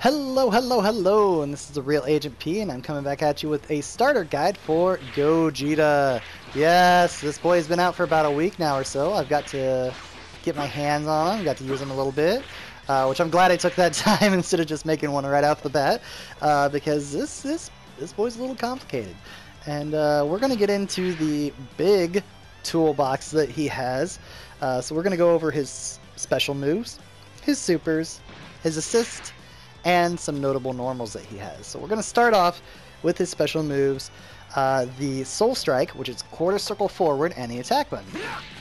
Hello, hello, hello, and this is the Real Agent P, and I'm coming back at you with a starter guide for Gogeta. Yes, this boy has been out for about a week now or so. I've got to get my hands on him, got to use him a little bit, which I'm glad I took that time instead of just making one right off the bat, because this boy's a little complicated. And we're going to get into the big toolbox that he has. So we're going to go over his special moves, his supers, his assist, and some notable normals that he has. So we're going to start off with his special moves, the Soul Strike, which is quarter circle forward and the attack button.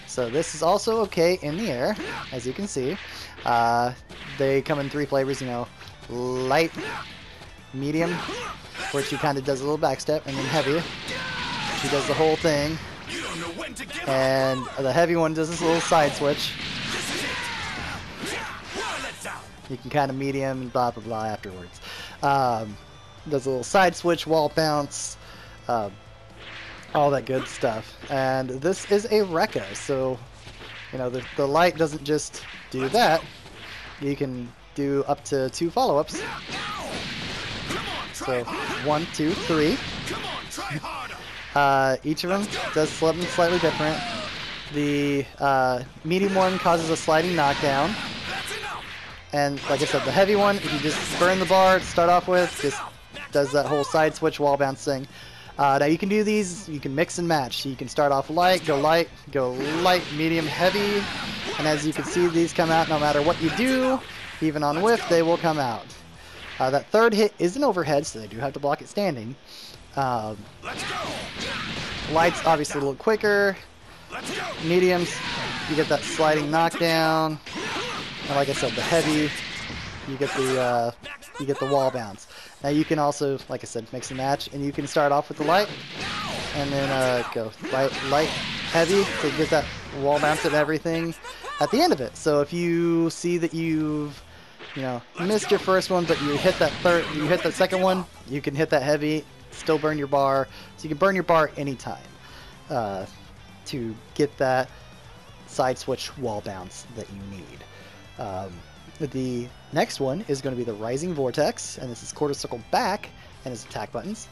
So this is also okay in the air, as you can see. They come in three flavors, you know, light, medium, which he kind of does a little backstep, and then heavy, which he does the whole thing. And the heavy one does this little side switch. You can kind of medium and blah blah blah afterwards. Does a little side switch, wall bounce, all that good stuff. And this is a Rekka, so you know the light doesn't just do that. You can do up to 2 follow-ups. So 1, 2, 3. Each of them does something slightly different. The medium one causes a sliding knockdown. And like I said, the heavy one, if you just burn the bar to start off with, just does that whole side switch wall bounce thing. Now you can do these, you can mix and match. So you can start off light, medium, heavy. And as you can see, these come out no matter what you do. Even on whiff, they will come out. That third hit is an overhead, so they do have to block it standing. Light's obviously a little quicker. Mediums, you get that sliding knockdown. And like I said, the heavy, you get the wall bounce. Now you can also, like I said, mix and match, and you can start off with the light, and then go light, heavy to get that wall bounce and everything at the end of it. So if you see that you've, you know, missed your first one, but you hit that second one, you can hit that heavy, still burn your bar. So you can burn your bar anytime to get that side switch wall bounce that you need. The next one is going to be the Rising Vortex, and this is quarter circle back and his attack buttons.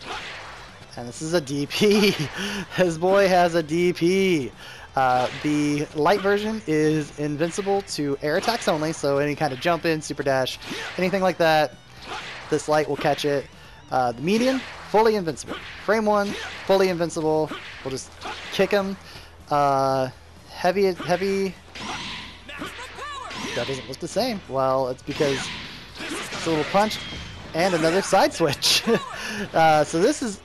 And this is a DP. This boy has a DP. The light version is invincible to air attacks only, so any kind of jump in, super dash, anything like that, this light will catch it. The medium, fully invincible. Frame 1, fully invincible. We'll just kick him. Heavy. That doesn't look the same. Well, it's because it's a little punch and another side switch. So this is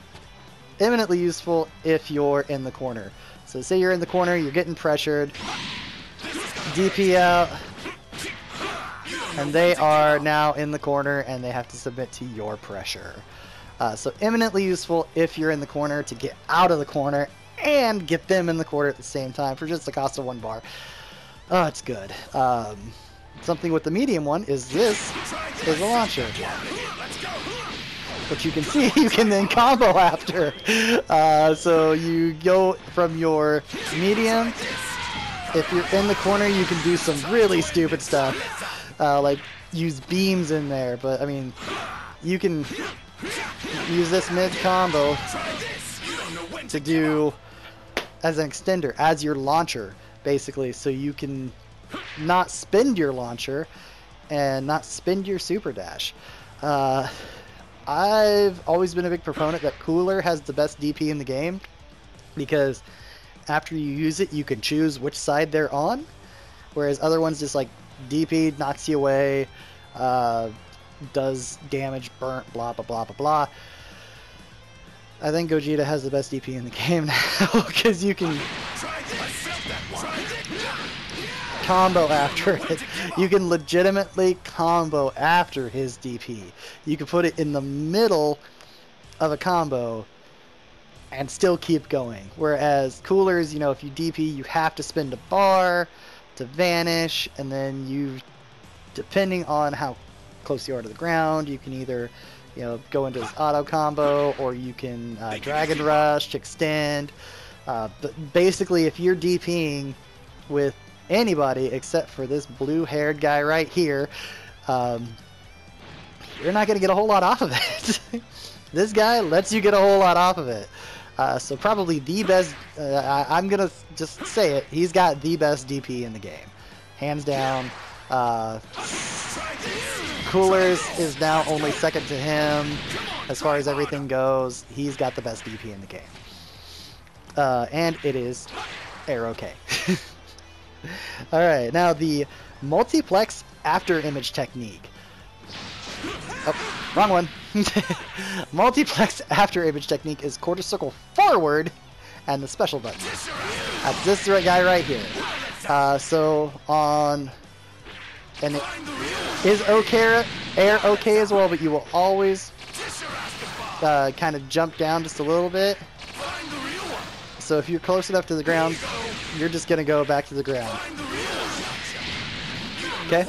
eminently useful if you're in the corner. So say you're in the corner, you're getting pressured, DP out, and they are now in the corner and they have to submit to your pressure. So eminently useful if you're in the corner to get out of the corner and get them in the corner at the same time for just the cost of 1 bar. Oh, it's good. Something with the medium one is this is a launcher. But you can see you can then combo after. So you go from your medium. If you're in the corner, you can do some really stupid stuff. Like use beams in there. But I mean, you can use this mid combo to do as an extender, as your launcher. Basically, so you can not spend your launcher and not spend your super dash. I've always been a big proponent that Cooler has the best DP in the game, because after you use it, you can choose which side they're on, whereas other ones just like DP knocks you away, does damage, burnt, blah blah blah blah blah. I think Gogeta has the best DP in the game now, because you can combo after it. You can legitimately combo after his DP. You can put it in the middle of a combo and still keep going. Whereas Coolers, you know, if you DP, you have to spend a bar to vanish, and then you, depending on how close you are to the ground, you can either, you know, go into this auto combo, or you can Dragon Rush, extend. But basically, if you're DPing with anybody except for this blue-haired guy right here, you're not going to get a whole lot off of it. This guy lets you get a whole lot off of it. So probably the best, I'm going to just say it, he's got the best DP in the game. Hands down. Coolers is now only second to him. As far as everything goes, he's got the best DP in the game. And it is Air OK. Alright, now the multiplex after image technique. Oh, wrong one. Multiplex after image technique is quarter circle forward and the special button. That's this guy right here. So on, and it is okay, Air OK as well, but you will always kind of jump down just a little bit. So if you're close enough to the ground, you're just going to go back to the ground. Okay?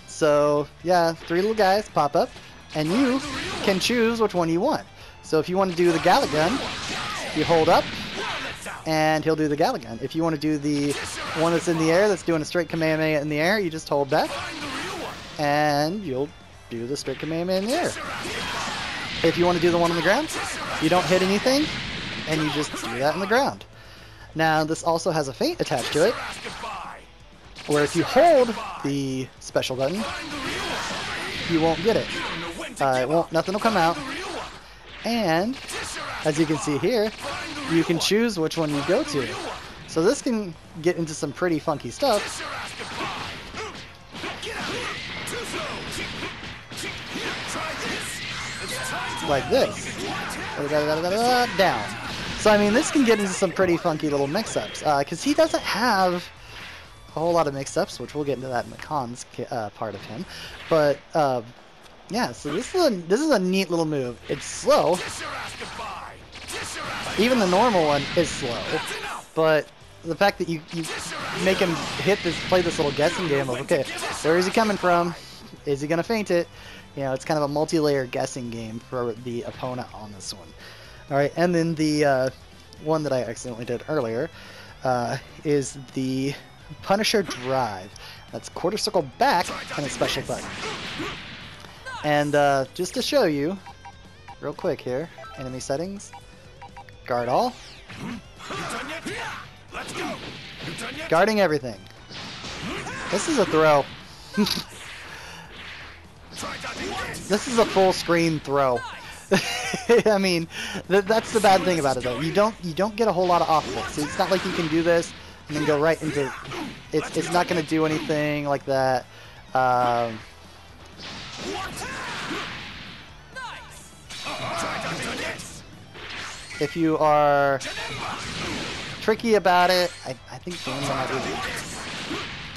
So, yeah, 3 little guys pop up, and you can choose which one you want. So if you want to do the Gala Gun, you hold up, and he'll do the Gala Gun. If you want to do the one that's in the air, that's doing a straight Kamehameha in the air, you just hold back, and you'll do the straight Kamehameha in the air. If you want to do the one on the ground, you don't hit anything, and you just do that on the ground. Now, this also has a feint attached to it, where if you hold the special button, you won't get it. Nothing will come out. And, as you can see here, you can choose which one you go to. So this can get into some pretty funky stuff. Like this. Down. So I mean, this can get into some pretty funky little mix-ups, because he doesn't have a whole lot of mix-ups, which we'll get into that in the cons part of him. But yeah, so this is a neat little move. It's slow. Even the normal one is slow, but the fact that you make him play this little guessing game of, okay, where is he coming from? Is he gonna feint it? You know, it's kind of a multi-layer guessing game for the opponent on this one. Alright, and then the one that I accidentally did earlier is the Punisher Drive. That's quarter circle back and a special button. And just to show you, real quick here, enemy settings, guard all, guarding everything. This is a throw. This is a full screen throw. I mean, that's the bad thing about it, though. You don't get a whole lot off of it. So it's not like you can do this and then go right into. It's not going to do anything like that. If you are tricky about it, I think James might be.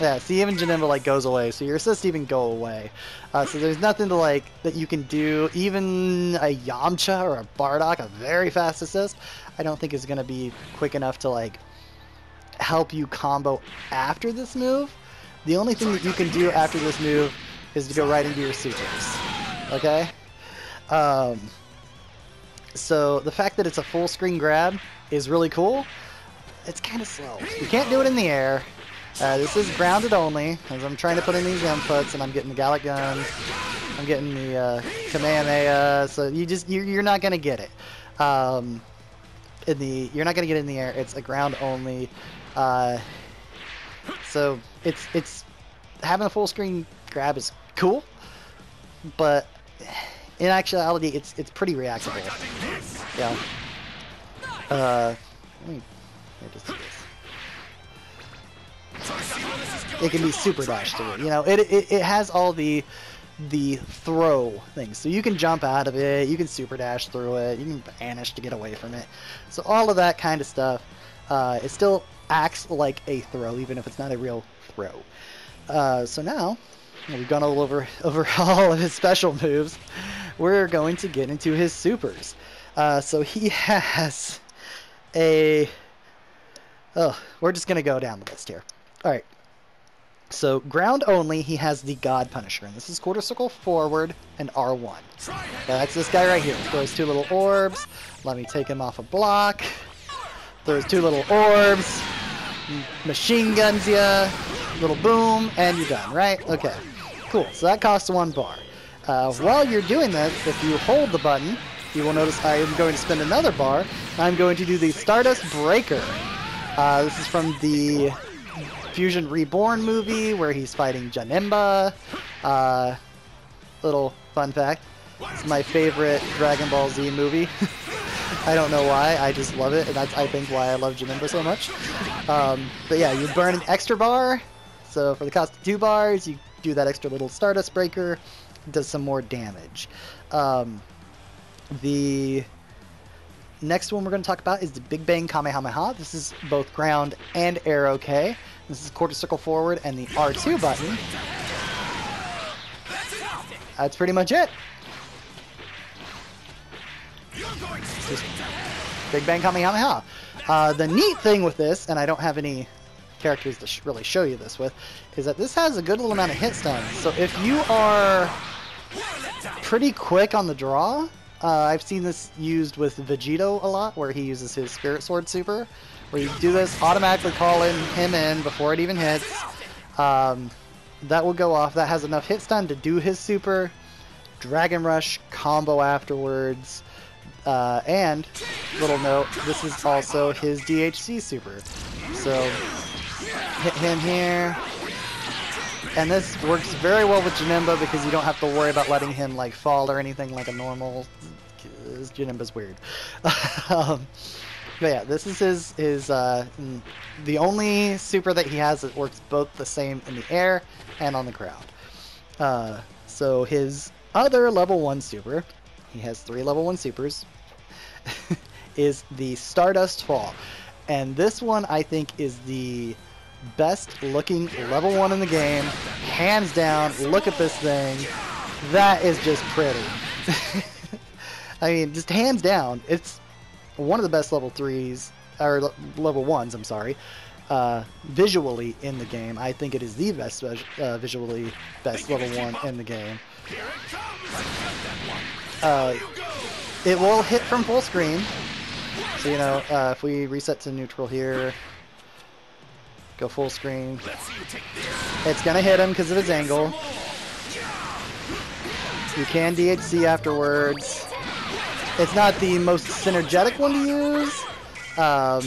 Yeah, see, even Janemba like goes away, so your assists even go away. So there's nothing to like that you can do. Even a Yamcha or a Bardock, a very fast assist, I don't think is going to be quick enough to like help you combo after this move. The only thing that you can do after this move is to go right into your supers. Okay? So the fact that it's a full screen grab is really cool. It's kind of slow. You can't do it in the air. This is grounded only, as I'm trying to put in these inputs, and I'm getting the Gallic Gun, I'm getting the Kamehameha, so you're not gonna get it. You're not gonna get it in the air. It's a ground only. So it's having a full screen grab is cool, but in actuality, it's pretty reactable. Yeah. Let me just do this. It can be super dash through it. You know, it has all the throw things. So you can jump out of it, you can super dash through it, you can banish to get away from it. So all of that kind of stuff, it still acts like a throw, even if it's not a real throw. So now, we've gone all over all of his special moves. We're going to get into his supers. So he has a... Oh, we're just going to go down the list here. Alright. So, ground only, he has the God Punisher. And this is quarter circle forward and R1. Yeah, that's this guy right here. Throws 2 little orbs. Let me take him off a block. Throws 2 little orbs. Machine guns ya. Little boom. And you're done, right? Okay. Cool. So that costs 1 bar. While you're doing this, if you hold the button, you will notice I am going to spin another bar. I'm going to do the Stardust Breaker. This is from the Fusion Reborn movie where he's fighting Janemba. Little fun fact, it's my favorite Dragon Ball Z movie. I don't know why, I just love it, and that's, I think, why I love Janemba so much. But yeah, you burn an extra bar, so for the cost of 2 bars, you do that extra little Stardust Breaker, it does some more damage. The next one we're going to talk about is the Big Bang Kamehameha. This is both ground and air okay. This is quarter circle forward and the R2 button. That's pretty much it. Just Big Bang Kamehameha. The neat thing with this, and I don't have any characters to really show you this with, is that this has a good little amount of hit stun. So if you are pretty quick on the draw, I've seen this used with Vegito a lot, where he uses his Spirit Sword super, where you do this, automatically call him in before it even hits. That will go off. That has enough hit stun to do his super, Dragon Rush combo afterwards. And, little note, this is also his DHC super. So, hit him here. And this works very well with Janemba because you don't have to worry about letting him like fall or anything like a normal. Because Janemba's weird. But yeah, this is his the only super that he has that works both the same in the air and on the ground. So his other level 1 super, he has 3 level 1 supers, is the Stardust Fall. And this one I think is the best looking level 1 in the game, hands down. Look at this thing, that is just pretty. I mean, just hands down, it's one of the best level 3s, or level 1s, I'm sorry, visually in the game. I think it is the best visually best level 1 in the game. It will hit from full screen, so you know, if we reset to neutral here, go full screen, it's gonna hit him because of his angle. You can DHC afterwards. It's not the most synergetic one to use, so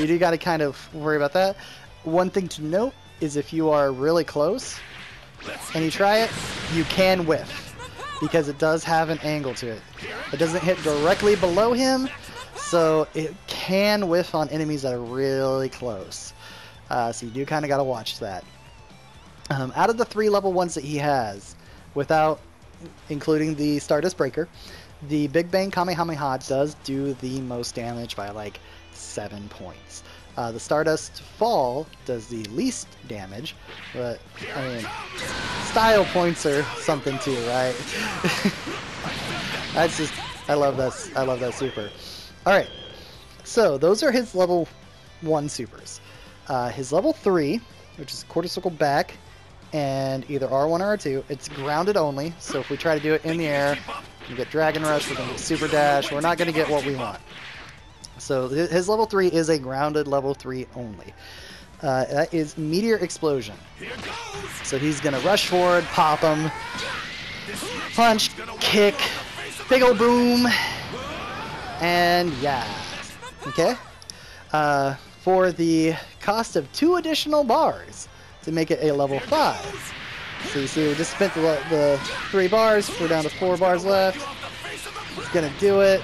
you do gotta kind of worry about that. One thing to note is if you are really close and you try it, you can whiff, because it does have an angle to it. It doesn't hit directly below him, so it can whiff on enemies that are really close. So you do kind of got to watch that. Out of the 3 level 1s that he has, without including the Stardust Breaker, the Big Bang Kamehameha does do the most damage by like 7 points. The Stardust Fall does the least damage, but I mean, style points are something too, right? That's just, I love that super. All right, so those are his level 1 supers. His level 3, which is quarter circle back and either R1 or R2, it's grounded only. So if we try to do it in the air, we get Dragon Rush, we're going to get Super Dash, we're not going to get what we want. So his level 3 is a grounded level 3 only. That is Meteor Explosion. So he's going to rush forward, pop him, punch, kick, big ol' boom, and yeah. Okay? For the cost of 2 additional bars to make it a level 5. So you see we just spent the 3 bars, we're down to 4 bars left. It's going to do it.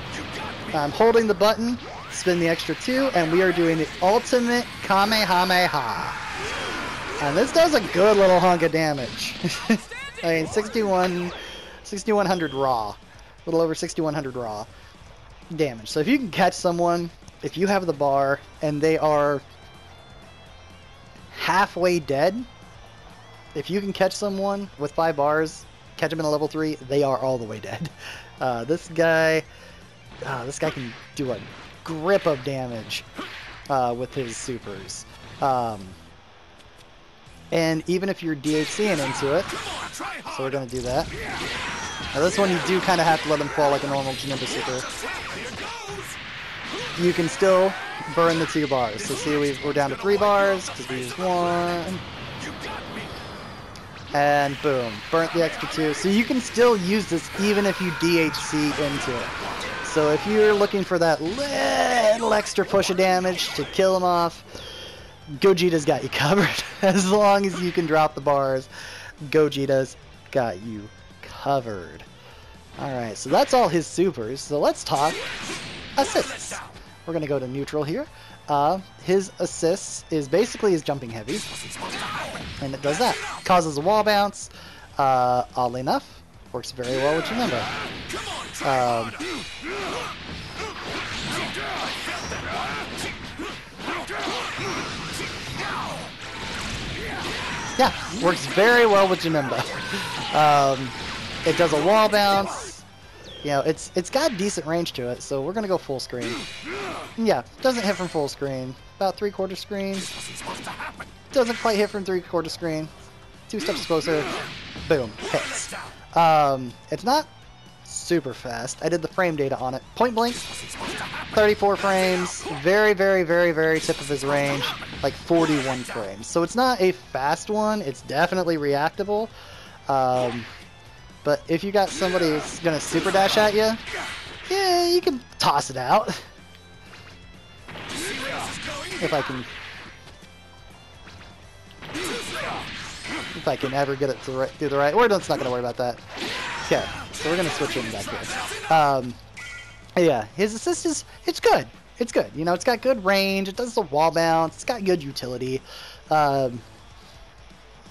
I'm holding the button, spin the extra 2, and we are doing the ultimate Kamehameha. And this does a good little hunk of damage. I mean, 6,100 raw. A little over 6,100 raw damage. So if you can catch someone, if you have the bar, and they are halfway dead, if you can catch someone with 5 bars, catch them in a level 3, they are all the way dead. This guy can do a grip of damage with his supers. And even if you're DHCing into it, so we're going to do that. Now this one you do kind of have to let him fall like a normal Janemba super. You can still burn the 2 bars. So see, we're down to 3 bars because we used 1. and boom, burnt the extra 2. So you can still use this even if you DHC into it. So if you're looking for that little extra push of damage to kill him off, Gogeta's got you covered. As long as you can drop the bars, Gogeta's got you covered. Alright, so that's all his supers. So let's talk assists. We're going to go to neutral here. His assists is basically his jumping heavy. And it does that. Causes a wall bounce. Oddly enough, works very well with Janemba. Yeah, works very well with Janemba. It does a wall bounce. You know, it's got decent range to it, so we're gonna go full screen. Yeah, doesn't hit from full screen. About 3/4 screen. Doesn't quite hit from 3/4 screen. 2 steps closer. Boom, hits. It's not super fast. I did the frame data on it. Point blank, 34 frames. Very, very, very, very tip of his range. Like 41 frames. So it's not a fast one. It's definitely reactable. But if you got somebody that's gonna super dash at you, yeah, you can toss it out. If I can ever get it to through the right. We're not gonna worry about that. Okay, so we're gonna switch in back here. Yeah, his assist is it's good. It's good. You know, it's got good range. It does the wall bounce. It's got good utility.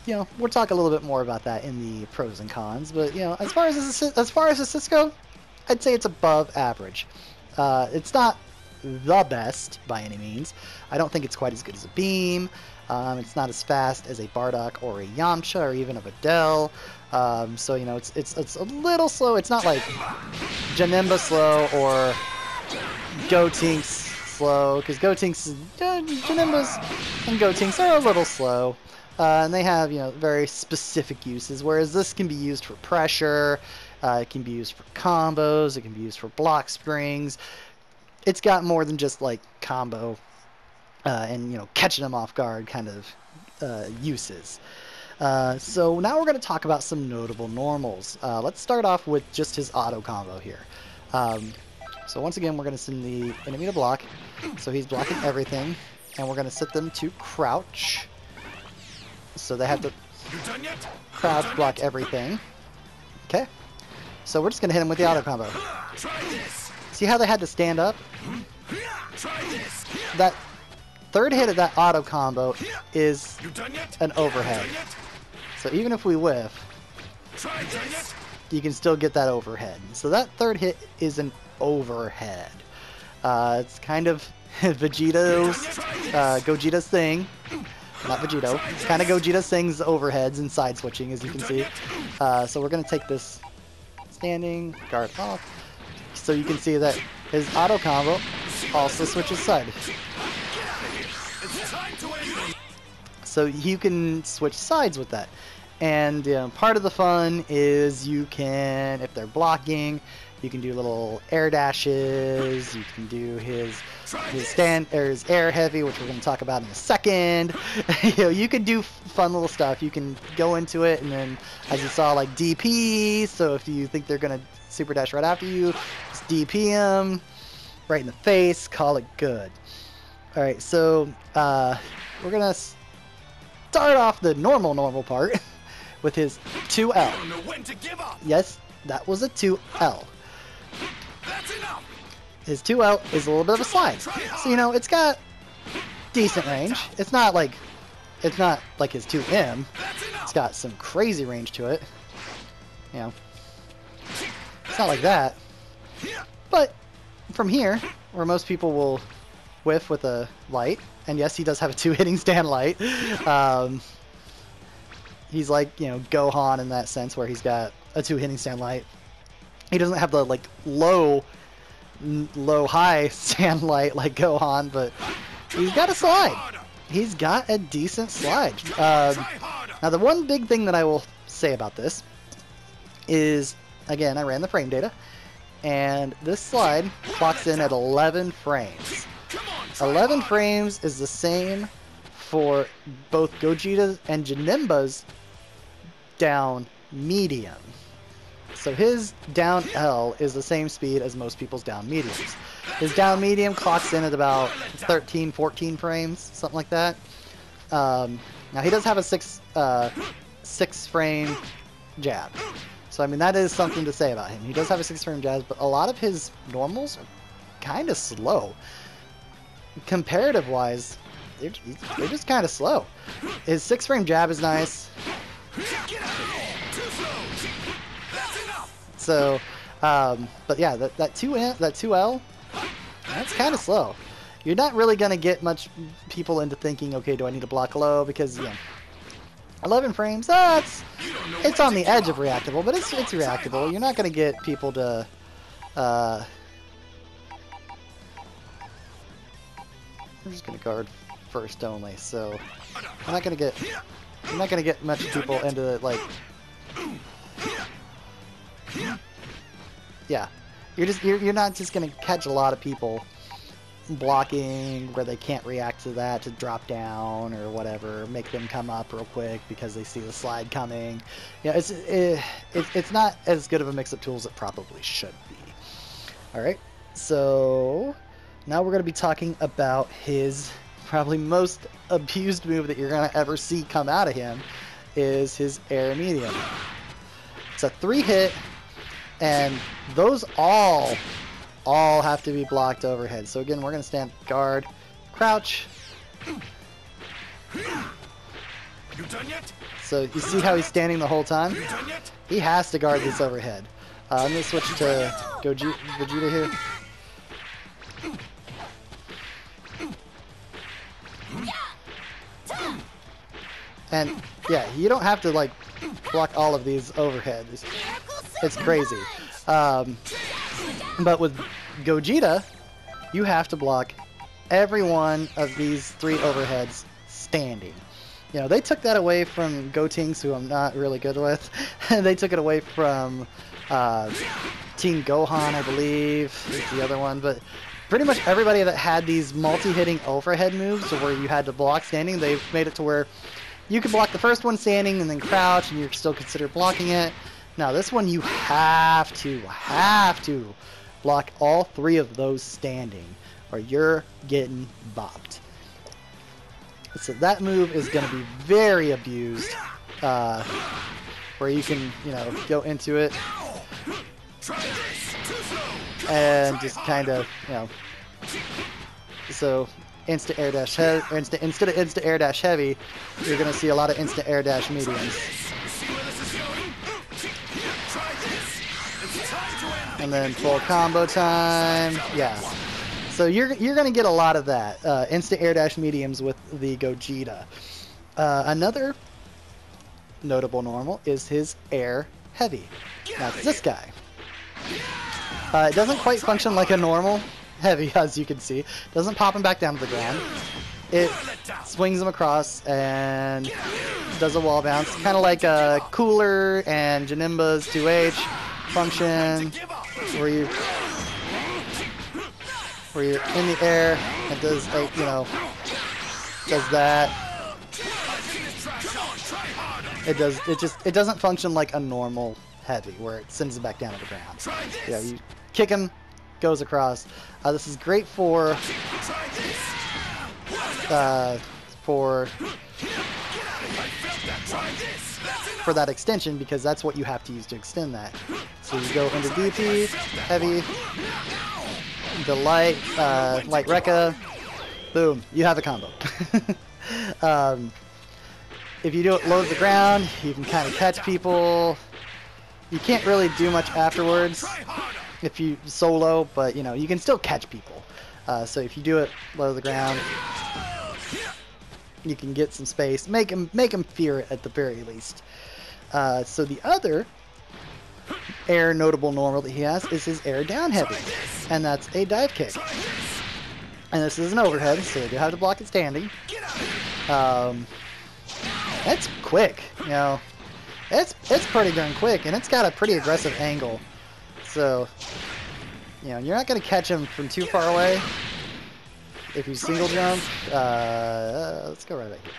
You know, we'll talk a little bit more about that in the pros and cons. But you know, as far as assists go, I'd say it's above average. It's not the best by any means. I don't think it's quite as good as a Beam. It's not as fast as a Bardock or a Yamcha or even a Videl. So you know, it's a little slow. It's not like Janemba slow or Gotenks slow, because Gotenks, Janembas and Gotenks are a little slow. And they have, you know, very specific uses, whereas this can be used for pressure, it can be used for combos, it can be used for block springs. It's got more than just like combo and, you know, catching them off guard kind of uses. So now we're going to talk about some notable normals. Let's start off with just his auto combo here. So once again, we're going to send the enemy to block, so he's blocking everything, and we're going to set them to crouch. So they have to crouch block everything. Okay. So we're just going to hit him with the auto combo. See how they had to stand up? That third hit of that auto combo is an overhead. So even if we whiff, you can still get that overhead. So that third hit is an overhead. It's kind of Gogeta's thing. Not Vegito. It's kind of Gogeta's things, overheads and side switching, as you can see. So we're going to take this standing guard off. So you can see that his auto combo also switches side. So you can switch sides with that. And part of the fun is you can, if they're blocking, you can do little air dashes. You can do his air heavy, which we're going to talk about in a second. You know, you can do fun little stuff. You can go into it, and then, as you saw, like DP. So if you think they're going to super dash right after you, just DP them right in the face. Call it good. All right, so we're going to start off the normal part with his 2L. Yes, that was a 2L. His 2L is a little bit of a slide. So, you know, it's got decent range. It's not like his 2M. It's got some crazy range to it. You know, it's not like that. But from here, where most people will whiff with a light, and yes, he does have a 2-hitting stand light. He's like, you know, Gohan in that sense, where he's got a 2-hitting stand light. He doesn't have the like low-high stand light like Gohan, but he's got a slide. He's got a decent slide. Now, the one big thing that I will say about this is, again, I ran the frame data, and this slide clocks in at 11 frames. 11 frames is the same for both Gogeta's and Janemba's down medium. So his down L is the same speed as most people's down mediums. His down medium clocks in at about 13, 14 frames, something like that. Now he does have a six frame jab. So I mean that is something to say about him. He does have a 6 frame jab, but a lot of his normals are kind of slow. Comparative wise, they're just kind of slow. His 6 frame jab is nice. So, but yeah, that 2L, that's kind of slow. You're not really going to get much people into thinking, okay, do I need to block low? Because, you know, 11 frames, it's on the edge of reactable, but it's reactable. You're not going to get people to, I'm just going to guard first only, so I'm not going to get much people into, like, yeah, you're not just gonna catch a lot of people blocking where they can't react to that to drop down or whatever, make them come up real quick because they see the slide coming. Yeah, it's not as good of a mix-up tool as it probably should be. All right, so now we're gonna be talking about his probably most abused move that you're gonna ever see come out of him, is his air medium. It's a 3-hit. And those all have to be blocked overhead. So again, we're going to stand guard, crouch. You done yet? So you see how he's standing the whole time? He has to guard this overhead. I'm going to switch to Gogeta here. And yeah, you don't have to like block all of these overheads. It's crazy. But with Gogeta, you have to block every one of these 3 overheads standing. You know, they took that away from Gotenks, who I'm not really good with. They took it away from Team Gohan, I believe, is the other one. But pretty much everybody that had these multi-hitting overhead moves where you had to block standing, they've made it to where you can block the first one standing and then crouch and you're still considered blocking it. Now this one you have to block all 3 of those standing or you're getting bopped. So that move is going to be very abused, where you can, you know, go into it and just kind of, you know, so instant air dash instead of instant air dash heavy, you're going to see a lot of instant air dash mediums. And then full combo time, yeah. So you're going to get a lot of that, instant air dash mediums with the Gogeta. Another notable normal is his air heavy. That's this guy. It doesn't quite function like a normal heavy, as you can see. It doesn't pop him back down to the ground. It swings him across and does a wall bounce, kind of like a Cooler and Janimba's 2H function, where you're in the air and does like, you know, does that. It doesn't function like a normal heavy where it sends it back down to the ground. Yeah, you kick him, goes across. This is great for that extension, because that's what you have to use to extend that. So you go into DP, heavy, the light Rekka, boom, you have a combo. If you do it low to the ground, you can kind of catch people. You can't really do much afterwards if you solo, but you know, you can still catch people. So if you do it low to the ground, you can get some space, make them fear it at the very least. So the other air notable normal that he has is his air down heavy, and that's a dive kick. And this is an overhead, so you do have to block it standing. That's quick, you know. It's pretty darn quick, and it's got a pretty aggressive angle. So, you know, you're not going to catch him from too far away if you single jump. Let's go right back here.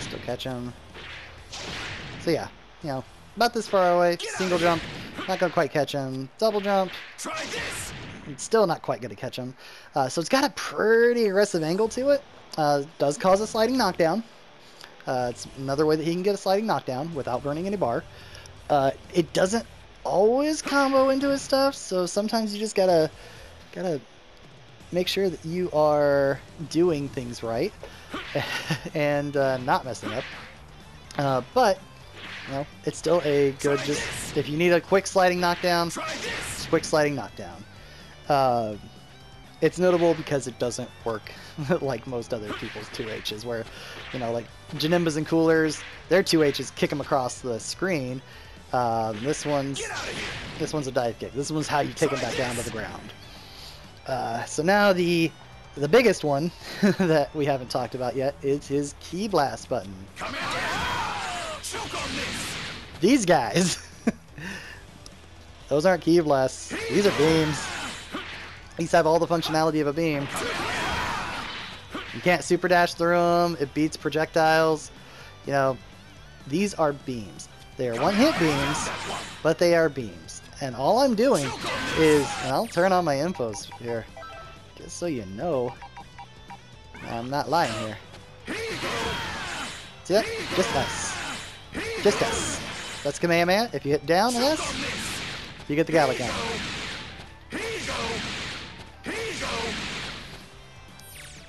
Still catch him. So yeah, you know, about this far away. Single jump, not gonna quite catch him. Double jump, it's still not quite gonna catch him. So it's got a pretty aggressive angle to it. Does cause a sliding knockdown. It's another way that he can get a sliding knockdown without burning any bar. It doesn't always combo into his stuff, so sometimes you just gotta make sure that you are doing things right and not messing up. But you know, it's still a good, just if you need a quick sliding knockdown, quick sliding knockdown. It's notable because it doesn't work like most other people's 2Hs, where, you know, like Janimbas and Coolers, their 2Hs kick them across the screen. This one's a dive kick. This one's how you take him back down to the ground. So now the biggest one that we haven't talked about yet is his Ki Blast button. These guys, those aren't Ki Blasts. These are beams. These have all the functionality of a beam. You can't super dash through them. It beats projectiles. You know, these are beams. They are one-hit beams, but they are beams. And all I'm doing is, and I'll turn on my infos here, just so you know, I'm not lying here. See it? Just S. Just S. That's Kamehameha. If you hit down on S, you get the Galagon.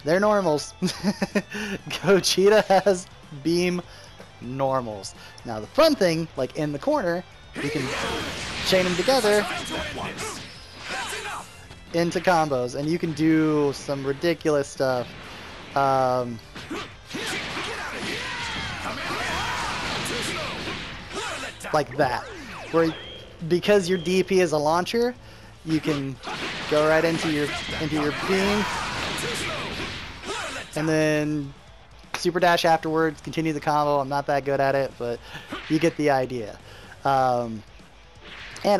They're normals. Gogeta has beam normals. Now the fun thing, like in the corner, you can chain them together into combos, and you can do some ridiculous stuff. Like that, where because your DP is a launcher, you can go right into your beam, and then super dash afterwards, continue the combo. I'm not that good at it, but you get the idea. And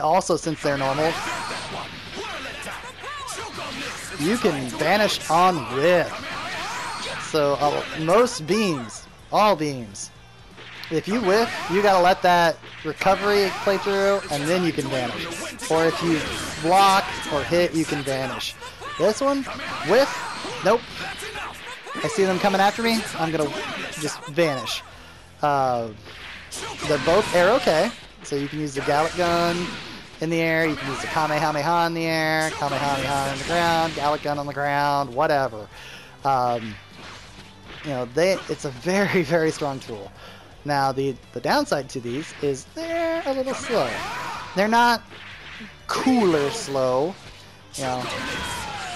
also, since they're normal, you can vanish on whiff. So most beams, all beams, if you whiff, you gotta let that recovery play through, and then you can vanish. Or if you block or hit, you can vanish. This one, whiff, nope. I see them coming after me, I'm gonna just vanish. They're both air okay, so you can use the Gallic Gun in the air, you can use the Kamehameha in the air, Kamehameha on the ground, Gallic Gun on the ground, whatever. You know, it's a very, very strong tool. Now, the downside to these is they're a little slow. They're not cooler slow, you know,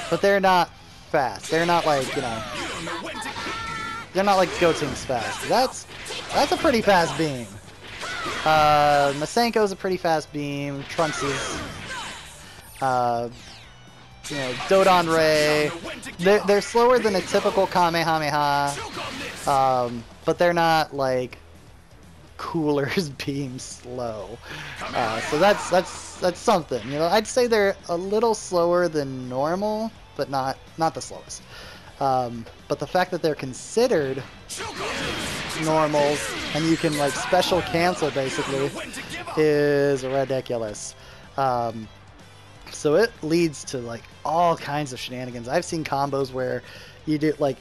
but they're not fast. They're not like, you know, they're not like Gotenks fast. That's a pretty fast beam. Masenko's a pretty fast beam. Trunks is, you know, Dodon Ray. They're slower than a typical Kamehameha, but they're not like Cooler's beam slow. So that's something. You know, I'd say they're a little slower than normal, but not the slowest. But the fact that they're considered normals and you can like special cancel basically is ridiculous. So it leads to like all kinds of shenanigans. I've seen combos where you do like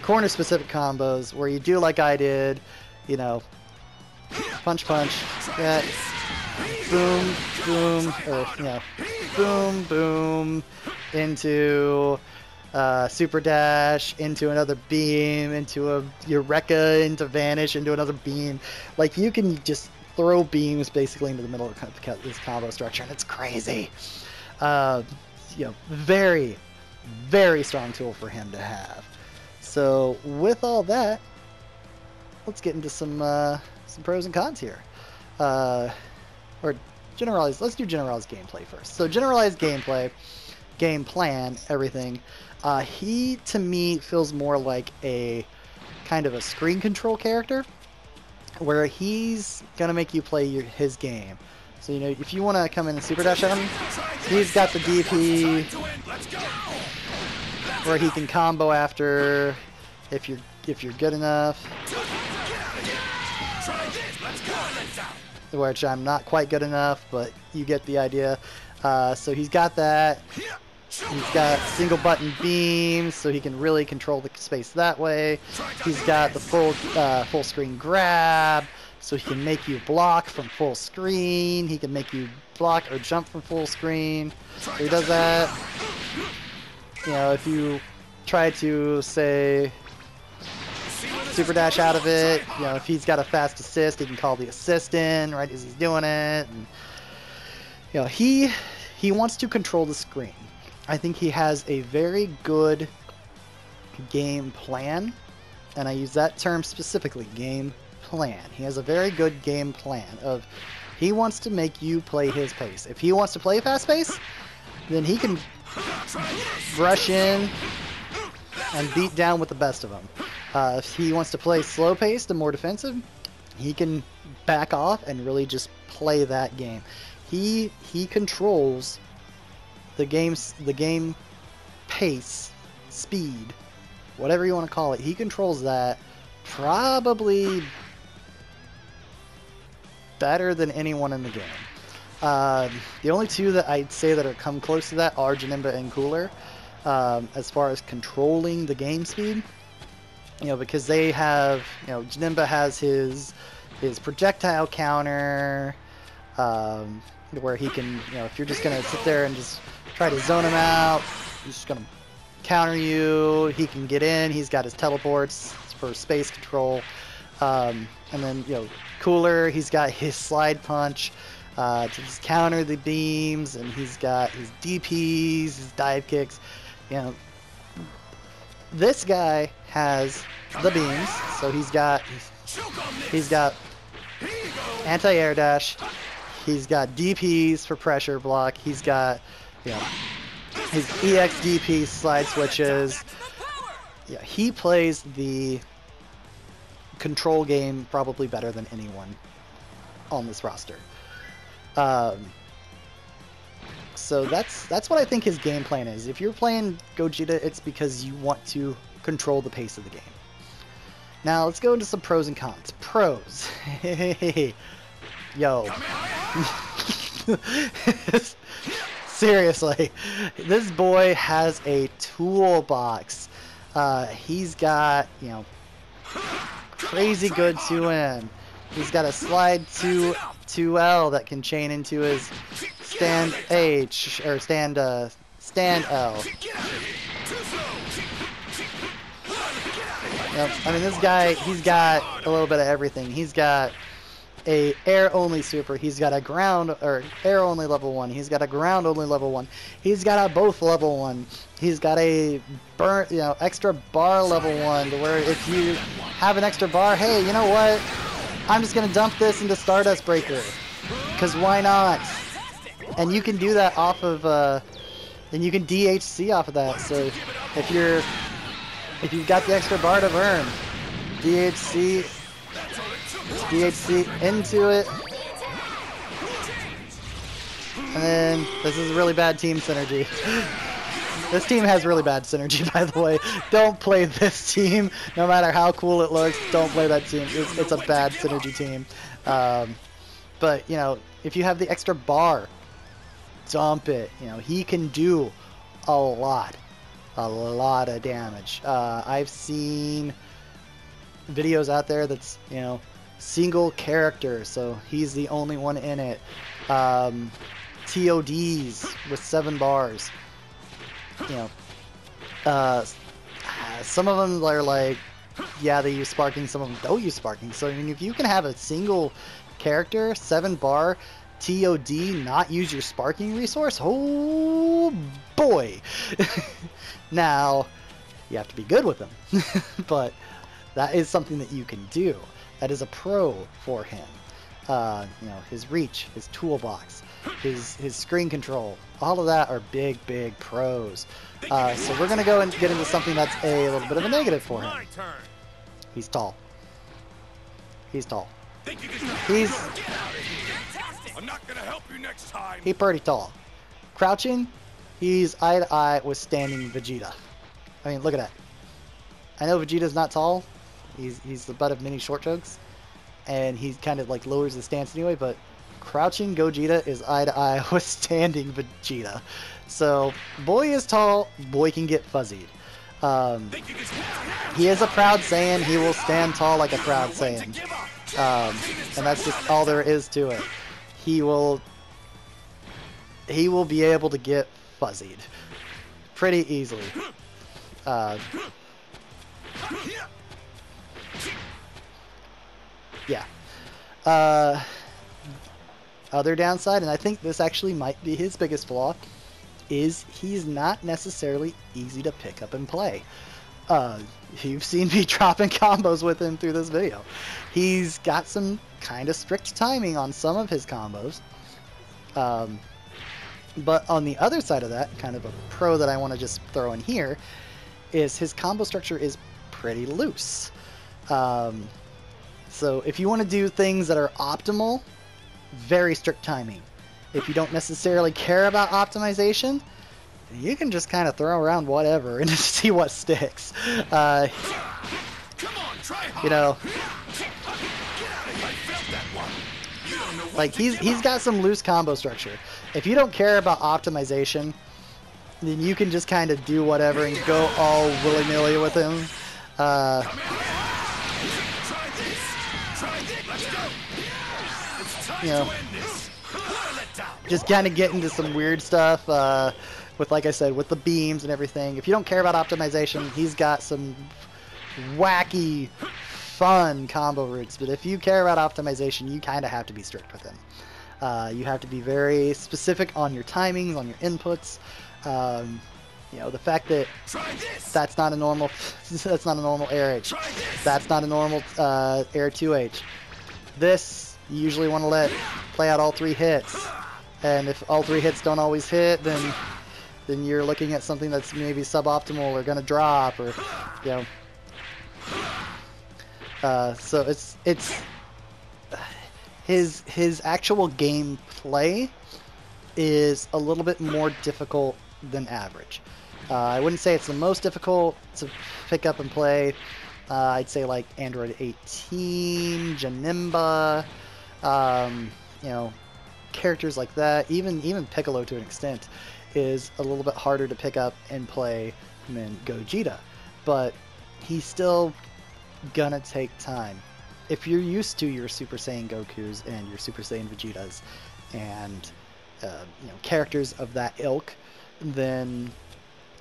corner specific combos where you do like I did, you know, punch, that, boom, boom, or, you know, boom, boom, into super dash, into another beam, into a Eureka, into vanish, into another beam. Like, you can just throw beams basically into the middle of this combo structure, and it's crazy. You know, very, very strong tool for him to have. So, with all that, let's get into some pros and cons here. Or generalized, let's do generalized gameplay first. So generalized gameplay, game plan, everything. He, to me, feels more like a kind of a screen control character, where he's going to make you play his game. So, you know, if you want to come in and super dash at him, he's got the DP, where he can combo after, if you're good enough. which I'm not quite good enough, but you get the idea. So he's got that. He's got single button beams, so he can really control the space that way. He's got the full screen grab, so he can make you block from full screen. He can make you block or jump from full screen. So he does that. You know, if you try to, say, super dash out of it, you know, if he's got a fast assist, he can call the assist in right as he's doing it. And, you know, he wants to control the screen. I think he has a very good game plan, and I use that term specifically, game plan. He has a very good game plan of he wants to make you play his pace. If he wants to play fast pace, then he can rush in and beat down with the best of them. If he wants to play slow paced and more defensive, he can back off and really just play that game. He controls the game pace, speed, whatever you want to call it. He controls that probably better than anyone in the game. The only two that I'd say that are come close to that are Janemba and Cooler, as far as controlling the game speed. You know, because they have, you know, Janemba has his projectile counter, where he can, you know, if you're just gonna sit there and just try to zone him out, he's just gonna counter you. He can get in. He's got his teleports for space control, and then, you know, Cooler, he's got his slide punch to just counter the beams, and he's got his DPs, his dive kicks. You know, this guy has the beams, so he's got anti-air dash. He's got DPs for pressure block. He's got, you know, his EXDP slide switches. Yeah, he plays the control game probably better than anyone on this roster. So that's what I think his game plan is. If you're playing Gogeta, it's because you want to control the pace of the game. Now let's go into some pros and cons. Pros. Yo. Seriously, this boy has a toolbox. He's got, you know, crazy good 2M. He's got a slide 2L that can chain into his stand H or stand L. Yep. I mean, this guy, he's got a little bit of everything. He's got a air-only super. He's got a ground or air-only level 1. He's got a ground-only level 1. He's got a both level 1. He's got a burn, you know, extra bar level 1 to where if you have an extra bar, hey, you know what? I'm just gonna dump this into Stardust Breaker, cause why not? And you can do that off of, and you can DHC off of that. So if you've got the extra bar to burn, DHC into it, and then this is really bad team synergy. This team has really bad synergy, by the way. Don't play this team, no matter how cool it looks. Don't play that team. It's a bad synergy team. But, you know, if you have the extra bar, dump it. You know, he can do a lot of damage. I've seen videos out there that's, you know, single character, so he's the only one in it. TODs with 7 bars. You know, some of them are like, yeah, they use sparking, some of them don't use sparking. So, I mean, if you can have a single character, 7 bar, TOD, not use your sparking resource, oh boy. Now, you have to be good with them, but that is something that you can do. That is a pro for him. You know, his reach, his toolbox, his screen control, all of that are big pros. So we're gonna go and get into something that's a little bit of a negative for him. He's tall. He's tall. He's pretty tall. Crouching, he's eye to eye with standing Vegeta. I mean, look at that. I know Vegeta's not tall. He's the butt of many short jokes, and he kind of like lowers the stance anyway, but crouching Gogeta is eye to eye with standing Vegeta. So, boy is tall, boy can get fuzzied. He is a proud Saiyan. He will stand tall like a proud Saiyan. And that's just all there is to it. He will be able to get fuzzied pretty easily. Yeah. Other downside, and I think this actually might be his biggest flaw, is he's not necessarily easy to pick up and play. You've seen me dropping combos with him through this video. He's got some kind of strict timing on some of his combos. But on the other side of that, kind of a pro that I want to just throw in here, is his combo structure is pretty loose. So if you want to do things that are optimal, very strict timing. If you don't necessarily care about optimization, you can just kind of throw around whatever and see what sticks. You know, like he's got some loose combo structure. If you don't care about optimization, then you can just kind of do whatever and go all willy-nilly with him. You know, just kind of get into some weird stuff with, like I said, with the beams and everything. If you don't care about optimization, he's got some wacky, fun combo routes. But if you care about optimization, you kind of have to be strict with him. You have to be very specific on your timings, on your inputs. You know, the fact that that's not a normal air H. That's not a normal air 2H. This, you usually want to let play out all 3 hits. And if all 3 hits don't always hit, then you're looking at something that's maybe suboptimal or going to drop, or, you know. So it's his actual gameplay is a little bit more difficult than average. I wouldn't say it's the most difficult to pick up and play. I'd say like Android 18, Janemba, you know, characters like that. Even Piccolo to an extent is a little bit harder to pick up and play than Gogeta, but he's still gonna take time. If you're used to your Super Saiyan Gokus and your Super Saiyan Vegetas and you know, characters of that ilk, then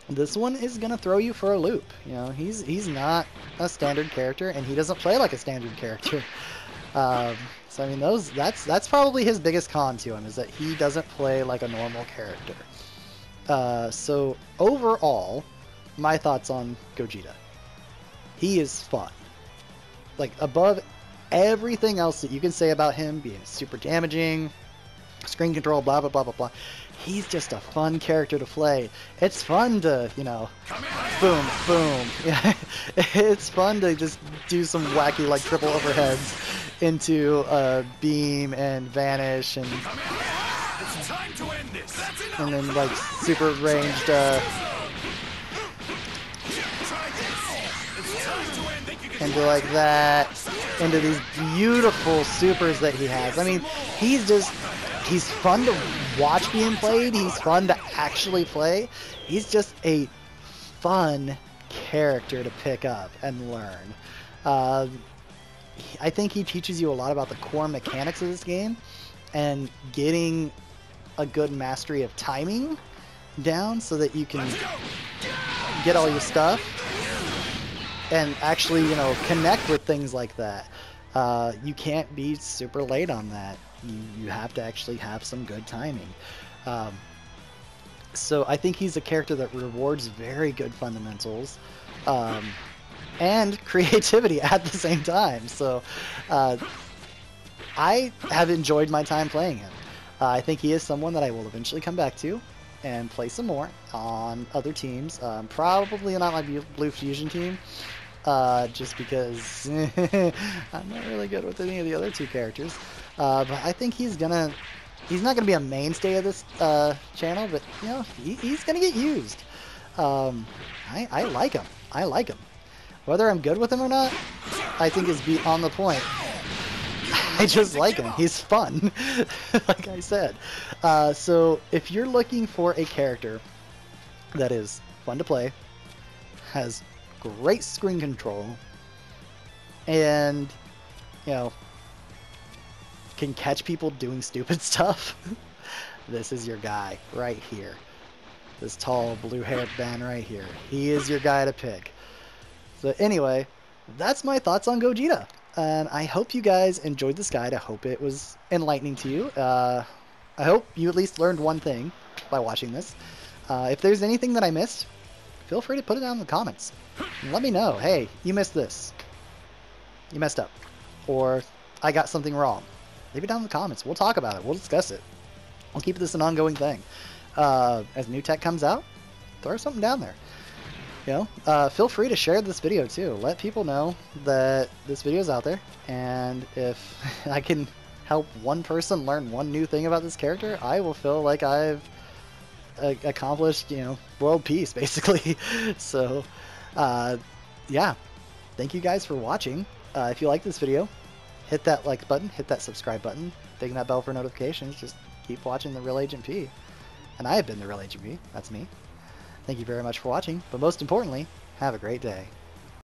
this one is gonna throw you for a loop. You know, he's not a standard character, and he doesn't play like a standard character. So I mean, that's probably his biggest con to him, is that he doesn't play like a normal character. So overall, my thoughts on Gogeta: he is fun. Like, above everything else that you can say about him being super damaging, screen control, blah blah blah blah blah, he's just a fun character to play. It's fun to, you know, boom boom. It's fun to just do some wacky, like, triple overheads into a beam and vanish, and then like super ranged into like that, into these beautiful supers that he has. I mean, he's fun to watch being played. He's fun to actually play. He's just a fun character to pick up and learn. I think he teaches you a lot about the core mechanics of this game, and getting a good mastery of timing down so that you can get all your stuff and actually, you know, connect with things like that. You can't be super late on that. You have to actually have some good timing. So I think he's a character that rewards very good fundamentals and creativity at the same time. So I have enjoyed my time playing him. I think he is someone that I will eventually come back to and play some more on other teams. Probably not my Blue Fusion team, just because I'm not really good with any of the other 2 characters. But I think he's not gonna be a mainstay of this channel, but, you know, he's gonna get used. I like him. I like him. Whether I'm good with him or not, I think is beyond the point. I just like him. He's fun, like I said. So if you're looking for a character that is fun to play, has great screen control, and, you know, can catch people doing stupid stuff, this is your guy right here. This tall blue-haired man right here. He is your guy to pick. So anyway, that's my thoughts on Gogeta. And I hope you guys enjoyed this guide. I hope it was enlightening to you. I hope you at least learned one thing by watching this. If there's anything that I missed, feel free to put it down in the comments. And let me know, hey, you missed this. You messed up. Or I got something wrong. Leave it down in the comments. We'll talk about it. We'll discuss it. We'll keep this an ongoing thing. As new tech comes out, throw something down there. You know, feel free to share this video too. Let people know that this video is out there, and if I can help one person learn one new thing about this character, I will feel like I've accomplished, you know, world peace basically. So, yeah, thank you guys for watching. If you like this video, hit that like button, hit that subscribe button, ding that bell for notifications. Just keep watching The Real Agent P. And I have been The Real Agent P. That's me. Thank you very much for watching, but most importantly, have a great day.